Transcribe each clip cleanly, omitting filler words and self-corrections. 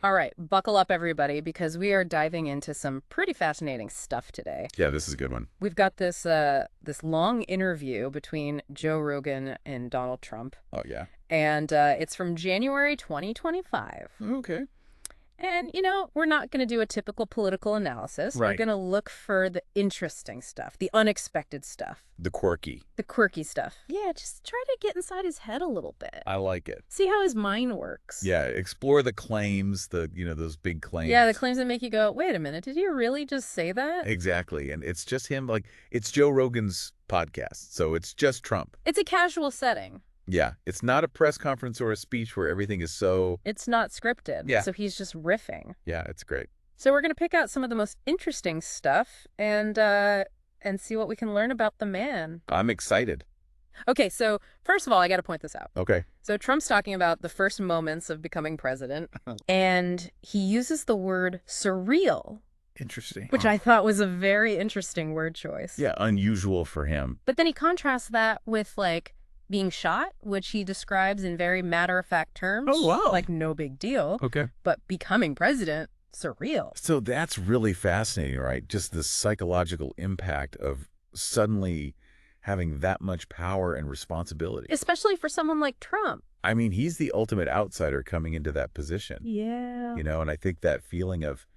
All right, buckle up, everybody, because we are diving into some pretty fascinating stuff today. Yeah, this is a good one. We've got this long interview between Joe Rogan and Donald Trump, Oh, yeah. and it's from January 2025. Okay. And, we're not going to do a typical political analysis. We're Right. going to look for the interesting stuff, the unexpected stuff, The quirky. the quirky stuff. Yeah, just try to get inside his head a little bit. I like it. See how his mind works. Yeah, explore the claims, those big claims. Yeah, the claims that make you go, wait a minute, did you really just say that? Exactly. And it's just him, it's Joe Rogan's podcast, so it's just Trump. It's a casual setting. Yeah, it's not a press conference or a speech where everything is so... It's not scripted. Yeah. So he's just riffing. Yeah, it's great. So we're going to pick out some of the most interesting stuff and see what we can learn about the man. I'm excited. Okay, so first of all, I got to point this out. Okay. So Trump's talking about the first moments of becoming president, and he uses the word surreal, Interesting. which I thought was a very interesting word choice. Yeah, unusual for him. But then he contrasts that with, being shot, which he describes in very matter-of-fact terms. Oh, wow. Like, no big deal. Okay. But becoming president, surreal. So that's really fascinating, right? Just the psychological impact of suddenly having that much power and responsibility. Especially for someone like Trump. I mean, he's the ultimate outsider coming into that position. Yeah. And I think that feeling of,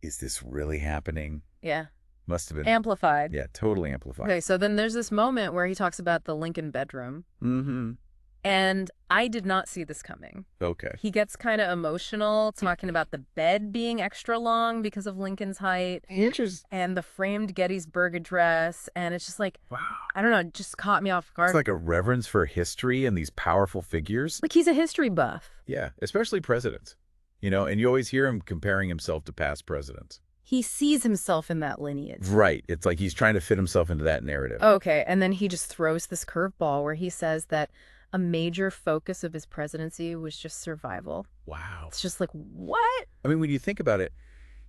is this really happening? Yeah. Must have been. Amplified. Yeah, totally amplified. Okay, so then there's this moment where he talks about the Lincoln bedroom. Mm-hmm. And I did not see this coming. Okay. He gets kind of emotional, talking about the bed being extra long because of Lincoln's height. Interesting. And the framed Gettysburg Address. And it's just like, Wow. I don't know, it just caught me off guard. It's like a reverence for history and these powerful figures. Like he's a history buff. Yeah, especially presidents. And you always hear him comparing himself to past presidents. He sees himself in that lineage. Right. It's like he's trying to fit himself into that narrative. Okay, and then he just throws this curveball where he says that a major focus of his presidency was just survival. Wow. It's just like, what? I mean, when you think about it,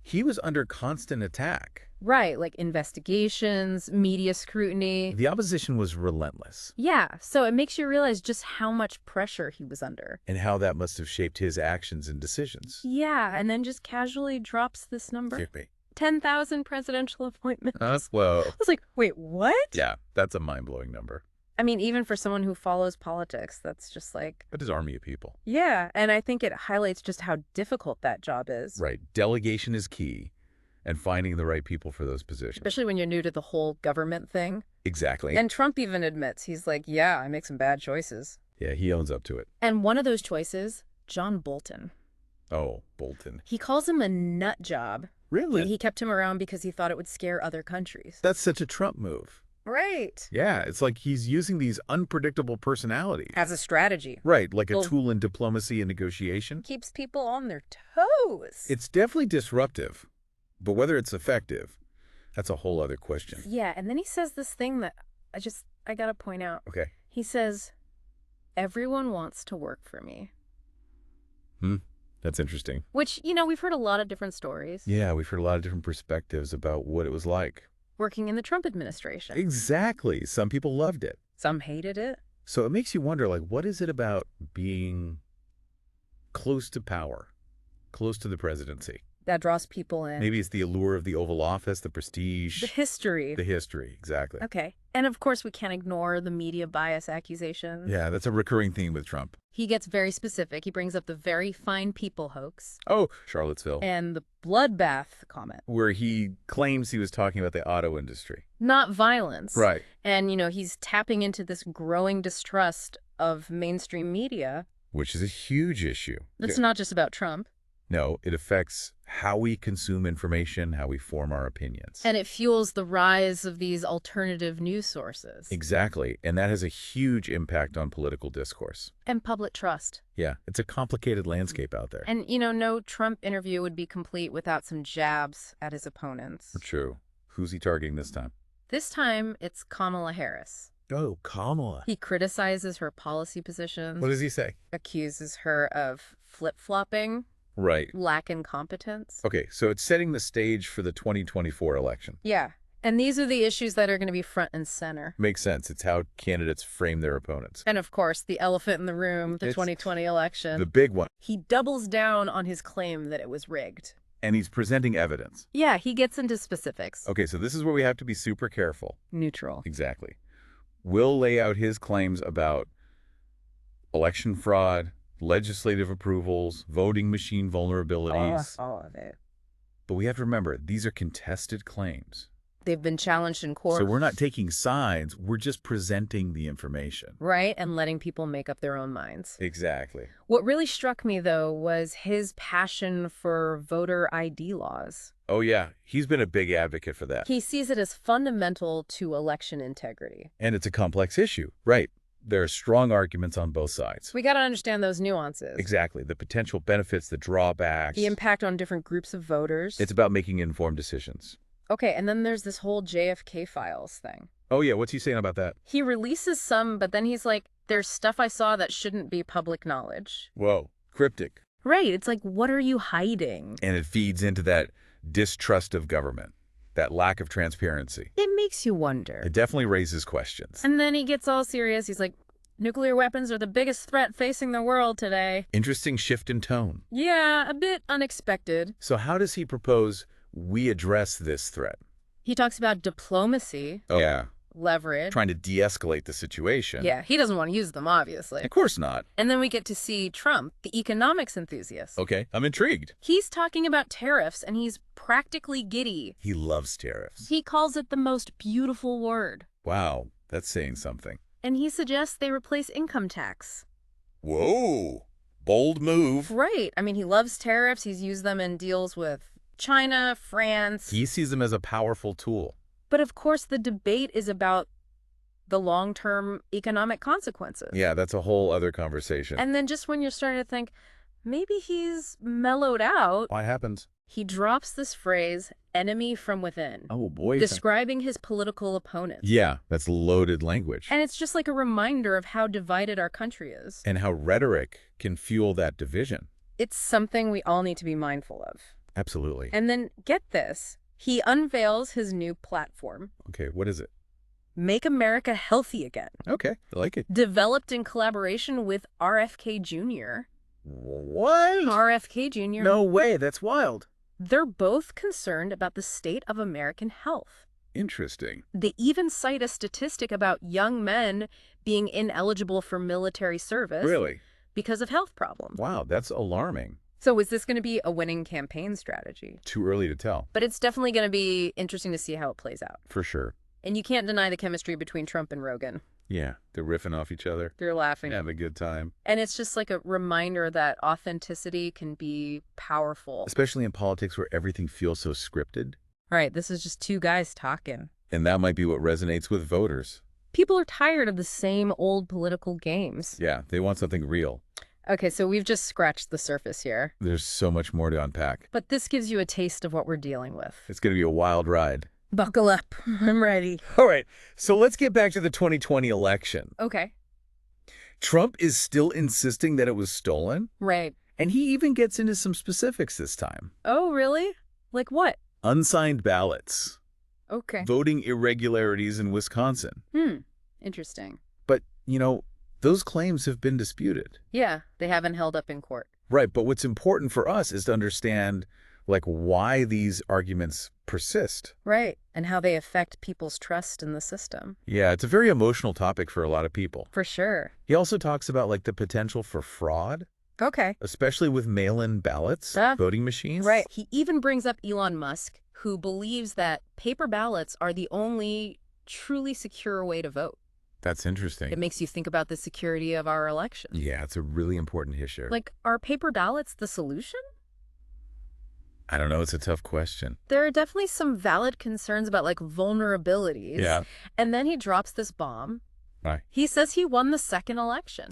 he was under constant attack. Right, like investigations, media scrutiny. The opposition was relentless. Yeah, so it makes you realize just how much pressure he was under. And how that must have shaped his actions and decisions. Yeah, and then just casually drops this number. Give me. 10,000 presidential appointments. Whoa. I was like, wait, what? Yeah, that's a mind-blowing number. I mean, even for someone who follows politics, that's just like... But his army of people. Yeah, and I think it highlights just how difficult that job is. Right. Delegation is key, and finding the right people for those positions. Especially when you're new to the whole government thing. Exactly. And Trump even admits, he's like, yeah, I make some bad choices. Yeah, he owns up to it. And one of those choices, John Bolton. Oh, Bolton. He calls him a nut job. Really? He kept him around because he thought it would scare other countries. That's such a Trump move. Right. Yeah, it's like he's using these unpredictable personalities. As a strategy. Right, like a Well- tool in diplomacy and negotiation. Keeps people on their toes. It's definitely disruptive, but whether it's effective, that's a whole other question. Yeah, and then he says this thing that I gotta point out. Okay. He says, everyone wants to work for me. That's interesting. Which, we've heard a lot of different stories. Yeah, we've heard a lot of different perspectives about what it was like. Working in the Trump administration. Exactly. Some people loved it. Some hated it. So it makes you wonder, what is it about being close to power, close to the presidency? That draws people in. Maybe it's the allure of the Oval Office, the prestige. The history. The history, exactly. Okay. And of course, we can't ignore the media bias accusations. Yeah, that's a recurring theme with Trump. He gets very specific. He brings up the very fine people hoax Oh, Charlottesville, and the bloodbath comment. where he claims he was talking about the auto industry. Not violence. Right. And, he's tapping into this growing distrust of mainstream media. Which is a huge issue. It's not just about Trump. No, it affects how we consume information, how we form our opinions. And it fuels the rise of these alternative news sources. Exactly. And that has a huge impact on political discourse. And public trust. Yeah, it's a complicated landscape out there. And, no Trump interview would be complete without some jabs at his opponents. True. Who's he targeting this time? This time, it's Kamala Harris. Oh, Kamala. He criticizes her policy positions, What does he say? accuses her of flip-flopping, Right. lack in competence. Okay, so it's setting the stage for the 2024 election. Yeah. And these are the issues that are going to be front and center. Makes sense. It's how candidates frame their opponents. And of course, the elephant in the room, the It's 2020 election. the big one. He doubles down on his claim that it was rigged. And he's presenting evidence. Yeah, he gets into specifics. Okay, so this is where we have to be super careful. Neutral. Exactly. We'll lay out his claims about election fraud, legislative approvals, voting machine vulnerabilities. All of it. But we have to remember, these are contested claims. They've been challenged in court. So we're not taking sides, we're just presenting the information. Right, and letting people make up their own minds. Exactly. What really struck me, though, was his passion for voter ID laws. Oh yeah, he's been a big advocate for that. He sees it as fundamental to election integrity. And it's a complex issue. Right. There are strong arguments on both sides. We got to understand those nuances. Exactly. The potential benefits, the drawbacks. The impact on different groups of voters. It's about making informed decisions. Okay, and then there's this whole JFK files thing. Oh yeah, what's he saying about that? He releases some, but then he's like, there's stuff I saw that shouldn't be public knowledge. Whoa, cryptic. Right, it's like, what are you hiding? And it feeds into that distrust of government, that lack of transparency. It makes you wonder. It definitely raises questions. And then he gets all serious. He's like, nuclear weapons are the biggest threat facing the world today. Interesting shift in tone. Yeah, a bit unexpected. So how does he propose we address this threat? He talks about diplomacy, Oh yeah, leverage. trying to de-escalate the situation. Yeah, he doesn't want to use them, obviously. Of course not. And then we get to see Trump, the economics enthusiast. Okay, I'm intrigued. He's talking about tariffs, and he's practically giddy. He loves tariffs. He calls it the most beautiful word. Wow, that's saying something. And he suggests they replace income tax. Whoa, bold move. Right. I mean, he loves tariffs. He's used them in deals with China, France. He sees them as a powerful tool. But of course, the debate is about the long-term economic consequences. Yeah, that's a whole other conversation. And then just when you're starting to think, maybe he's mellowed out, Why happens? he drops this phrase, enemy from within, Oh boy. describing his political opponents. Yeah, that's loaded language. And it's just like a reminder of how divided our country is. And how rhetoric can fuel that division. It's something we all need to be mindful of. Absolutely. And then, get this, he unveils his new platform, Okay, what is it? Make America Healthy Again, Okay, I like it. developed in collaboration with RFK Jr. What? RFK Jr. No way, that's wild. They're both concerned about the state of American health. Interesting. They even cite a statistic about young men being ineligible for military service Really? because of health problems. Wow, that's alarming. So is this going to be a winning campaign strategy? Too early to tell. But it's definitely going to be interesting to see how it plays out. For sure. And you can't deny the chemistry between Trump and Rogan. Yeah, they're riffing off each other. They're laughing. Have a good time. And it's just like a reminder that authenticity can be powerful. Especially in politics where everything feels so scripted. All right, this is just two guys talking. And that might be what resonates with voters. People are tired of the same old political games. Yeah, they want something real. Okay, so we've just scratched the surface here. There's so much more to unpack. But this gives you a taste of what we're dealing with. It's going to be a wild ride. Buckle up. I'm ready. All right, so let's get back to the 2020 election. Okay. Trump is still insisting that it was stolen, Right. and he even gets into some specifics this time. Oh, really? Like what? Unsigned ballots, Okay. voting irregularities in Wisconsin. Interesting. But, those claims have been disputed. Yeah, they haven't held up in court. Right, but what's important for us is to understand, why these arguments persist. Right. And how they affect people's trust in the system. Yeah, it's a very emotional topic for a lot of people. For sure. He also talks about, the potential for fraud, Okay. especially with mail-in ballots, voting machines. Right. He even brings up Elon Musk, who believes that paper ballots are the only truly secure way to vote. That's interesting. It makes you think about the security of our elections. Yeah, it's a really important issue. Are paper ballots the solution? I don't know. It's a tough question. There are definitely some valid concerns about vulnerabilities. Yeah. And then he drops this bomb. Right. He says he won the second election.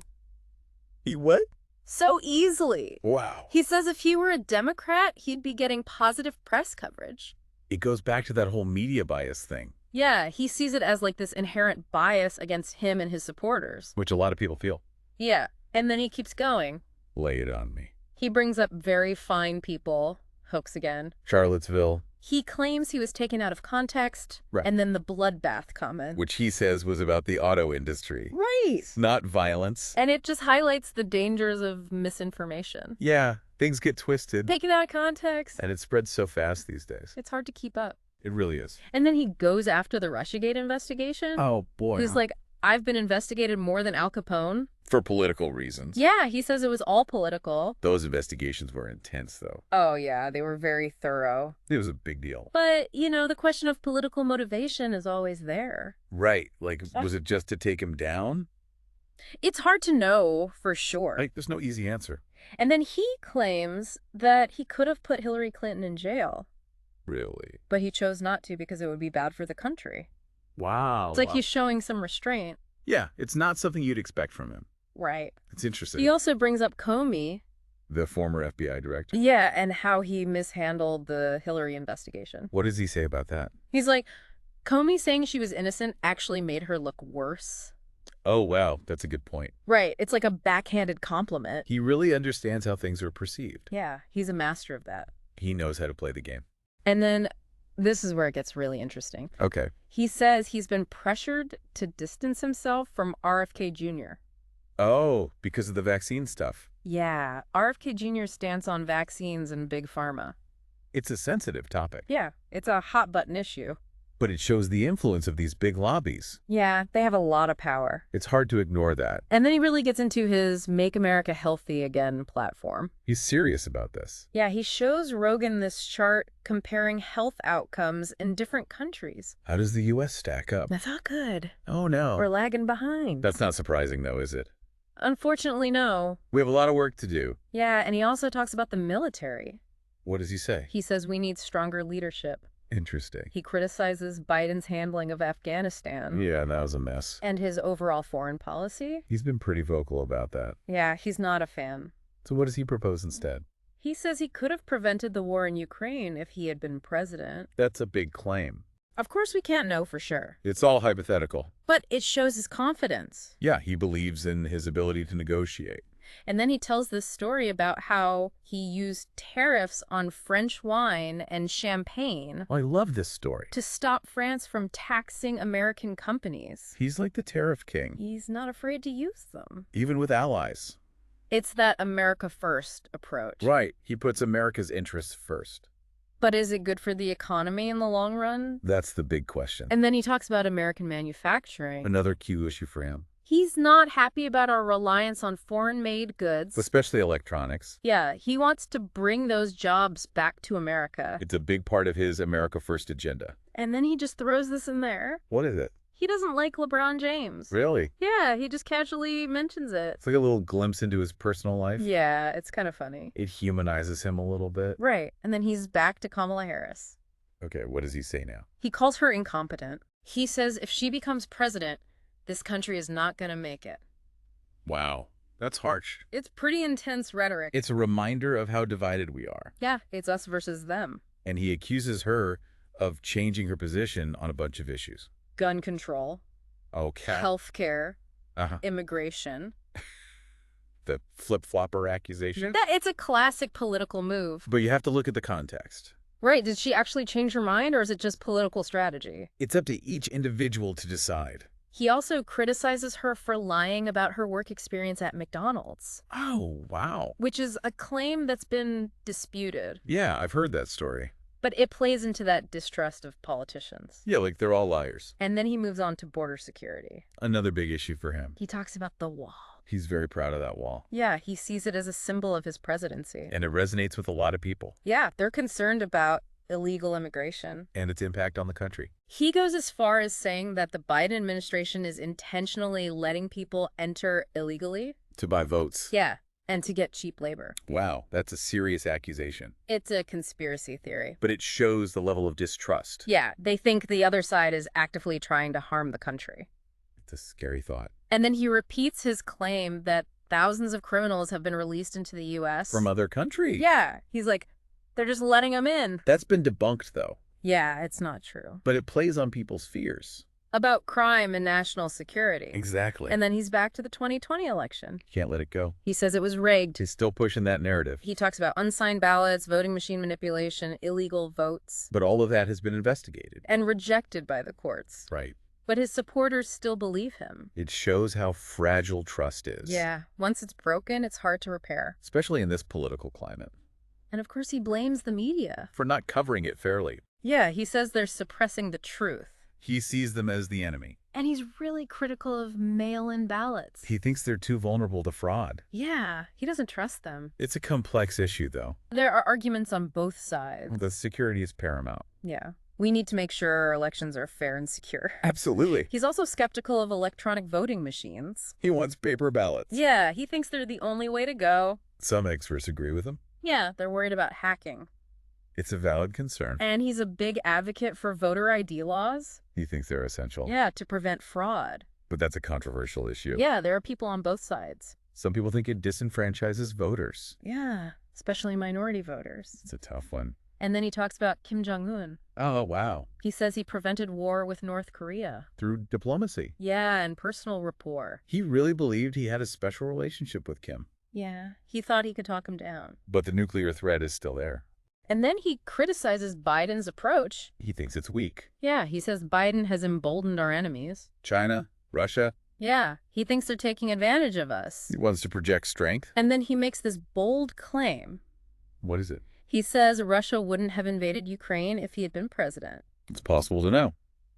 He what? So easily. Wow. He says if he were a Democrat, he'd be getting positive press coverage. It goes back to that whole media bias thing, Yeah, he sees it as this inherent bias against him and his supporters. which a lot of people feel. Yeah. And then he keeps going. Lay it on me. He brings up very fine people. Hoax again. Charlottesville, He claims he was taken out of context, Right. and then the bloodbath comment. Which he says was about the auto industry. Right. Not violence. And it just highlights the dangers of misinformation. Yeah, things get twisted. Taken out of context. And it spreads so fast these days. It's hard to keep up. It really is. And then he goes after the Russiagate investigation. Oh, boy. He's like, I've been investigated more than Al Capone. For political reasons. Yeah, he says it was all political. Those investigations were intense, though. Oh, yeah, they were very thorough. It was a big deal. But, the question of political motivation is always there. Right. Like, was it just to take him down? It's hard to know for sure. Like, there's no easy answer. And then he claims that he could have put Hillary Clinton in jail. Really? But he chose not to because it would be bad for the country. Wow. It's like he's showing some restraint. Yeah, it's not something you'd expect from him. Right. It's interesting. He also brings up Comey. The former FBI director. Yeah, and how he mishandled the Hillary investigation. What does he say about that? He's like, Comey saying she was innocent actually made her look worse. Oh, wow. That's a good point. Right. It's like a backhanded compliment. He really understands how things are perceived. Yeah, he's a master of that. He knows how to play the game. And then this is where it gets really interesting. Okay. He says he's been pressured to distance himself from RFK Jr. Oh, because of the vaccine stuff. Yeah, RFK Jr.'s stance on vaccines and big pharma. It's a sensitive topic. Yeah, it's a hot button issue. But it shows the influence of these big lobbies. Yeah, they have a lot of power. It's hard to ignore that. And then he really gets into his Make America Healthy Again platform. He's serious about this. Yeah, he shows Rogan this chart comparing health outcomes in different countries. How does the U.S. stack up? That's not good. Oh, no. We're lagging behind. That's not surprising, though, is it? Unfortunately, no. We have a lot of work to do. Yeah, and he also talks about the military. What does he say? He says we need stronger leadership. Interesting. He criticizes Biden's handling of Afghanistan. Yeah, that was a mess. And his overall foreign policy. He's been pretty vocal about that. Yeah, he's not a fan. So what does he propose instead? He says he could have prevented the war in Ukraine if he had been president. That's a big claim. Of course, we can't know for sure. It's all hypothetical. But it shows his confidence. Yeah, he believes in his ability to negotiate. And then he tells this story about how he used tariffs on French wine and champagne Oh, I love this story. to stop France from taxing American companies. He's like the tariff king, He's not afraid to use them. even with allies. It's that America first approach. Right. He puts America's interests first. But is it good for the economy in the long run? That's the big question. And then he talks about American manufacturing. Another key issue for him. He's not happy about our reliance on foreign-made goods. Especially electronics. Yeah, he wants to bring those jobs back to America. It's a big part of his America First agenda. And then he just throws this in there. What is it? He doesn't like LeBron James. Really? Yeah, he just casually mentions it. It's like a little glimpse into his personal life. Yeah, it's kind of funny. It humanizes him a little bit. Right, and then he's back to Kamala Harris. Okay, what does he say now? He calls her incompetent. He says if she becomes president, this country is not going to make it. Wow. That's harsh. It's pretty intense rhetoric. It's a reminder of how divided we are. Yeah, it's us versus them. And he accuses her of changing her position on a bunch of issues. Gun control, Okay. healthcare, Uh-huh. immigration. The flip-flopper accusation. It's a classic political move. But you have to look at the context. Right, did she actually change her mind, or is it just political strategy? It's up to each individual to decide. He also criticizes her for lying about her work experience at McDonald's, Oh, wow. which is a claim that's been disputed. Yeah, I've heard that story. But it plays into that distrust of politicians. Yeah, like they're all liars. And then he moves on to border security. Another big issue for him. He talks about the wall. He's very proud of that wall. Yeah, he sees it as a symbol of his presidency. And it resonates with a lot of people. Yeah, they're concerned about illegal immigration. And its impact on the country. He goes as far as saying that the Biden administration is intentionally letting people enter illegally. To buy votes. Yeah, and to get cheap labor. Wow, that's a serious accusation. It's a conspiracy theory. But it shows the level of distrust. Yeah, they think the other side is actively trying to harm the country. It's a scary thought. And then he repeats his claim that thousands of criminals have been released into the U.S. From other countries. Yeah, he's like, they're just letting them in. That's been debunked, though. Yeah, it's not true. But it plays on people's fears. about crime and national security. Exactly. And then he's back to the 2020 election. Can't let it go. He says it was rigged. He's still pushing that narrative. He talks about unsigned ballots, voting machine manipulation, illegal votes, But all of that has been investigated. and rejected by the courts. Right. But his supporters still believe him. It shows how fragile trust is. Yeah, once it's broken, it's hard to repair. Especially in this political climate. And of course, he blames the media. For not covering it fairly. Yeah, he says they're suppressing the truth. He sees them as the enemy. And he's really critical of mail-in ballots. He thinks they're too vulnerable to fraud. Yeah, he doesn't trust them. It's a complex issue, though. There are arguments on both sides. The security is paramount. Yeah. We need to make sure our elections are fair and secure. Absolutely. He's also skeptical of electronic voting machines. He wants paper ballots. Yeah, he thinks they're the only way to go. Some experts agree with him. Yeah, they're worried about hacking. It's a valid concern. And he's a big advocate for voter ID laws. He thinks they're essential. Yeah, to prevent fraud. But that's a controversial issue. Yeah, there are people on both sides. Some people think it disenfranchises voters. Yeah, especially minority voters. It's a tough one. And then he talks about Kim Jong-un. Oh, wow. He says he prevented war with North Korea. Through diplomacy. Yeah, and personal rapport. He really believed he had a special relationship with Kim. Yeah, he thought he could talk him down. But the nuclear threat is still there. And then he criticizes Biden's approach. He thinks it's weak. Yeah, he says Biden has emboldened our enemies. China, Russia. Yeah, he thinks they're taking advantage of us. He wants to project strength. And then he makes this bold claim. What is it? He says Russia wouldn't have invaded Ukraine if he had been president. It's possible to know.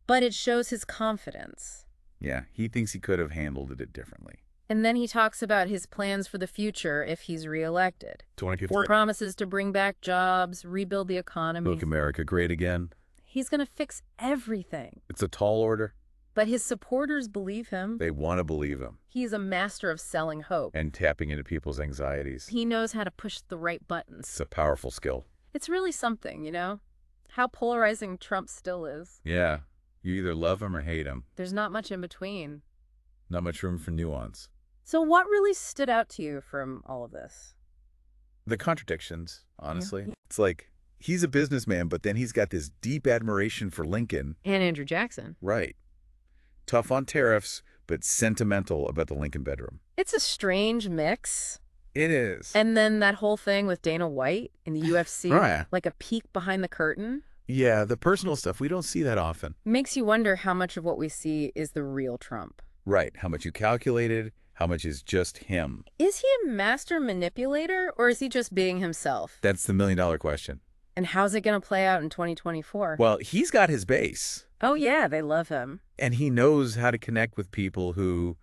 But it shows his confidence. Yeah, he thinks he could have handled it differently. And then he talks about his plans for the future if he's reelected. 24. Promises to bring back jobs, rebuild the economy. Make America great again. He's going to fix everything. It's a tall order. But his supporters believe him. They want to believe him. He's a master of selling hope. And tapping into people's anxieties. He knows how to push the right buttons. It's a powerful skill. It's really something, you know? How polarizing Trump still is. Yeah. You either love him or hate him. There's not much in between. Not much room for nuance. So what really stood out to you from all of this? The contradictions, honestly. Yeah. It's like, he's a businessman, but then he's got this deep admiration for Lincoln. And Andrew Jackson. Right. Tough on tariffs, but sentimental about the Lincoln bedroom. It's a strange mix. It is. And then that whole thing with Dana White in the UFC, Right. like a peek behind the curtain, Yeah, the personal stuff, we don't see that often. makes you wonder how much of what we see is the real Trump. Right. How much you calculated, how much is just him. Is he a master manipulator or is he just being himself? That's the million-dollar question. And how's it going to play out in 2024? Well, he's got his base, Oh, yeah, they love him. and he knows how to connect with people who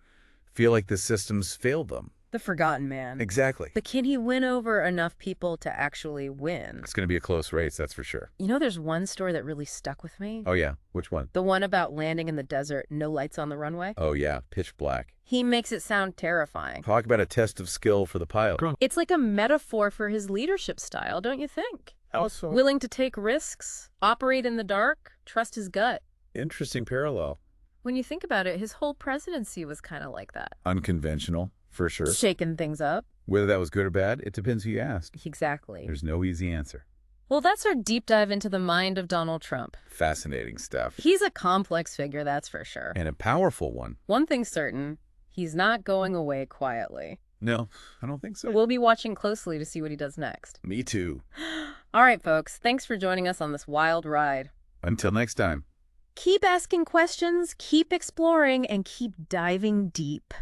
feel like the system's failed them. The forgotten man. Exactly. But can he win over enough people to actually win? It's going to be a close race, that's for sure. You know, there's one story that really stuck with me. Oh, yeah. Which one? The one about landing in the desert, no lights on the runway. Oh, yeah. Pitch black. He makes it sound terrifying. Talk about a test of skill for the pilot. It's like a metaphor for his leadership style, don't you think? How so? Willing to take risks, operate in the dark, trust his gut. Interesting parallel. When you think about it, his whole presidency was kind of like that. Unconventional, for sure. Shaking things up. Whether that was good or bad, it depends who you ask. Exactly. There's no easy answer. Well, that's our deep dive into the mind of Donald Trump. Fascinating stuff. He's a complex figure, that's for sure. And a powerful one. One thing's certain, he's not going away quietly. No, I don't think so. We'll be watching closely to see what he does next. Me too. All right, folks, thanks for joining us on this wild ride. Until next time. Keep asking questions, keep exploring, and keep diving deep.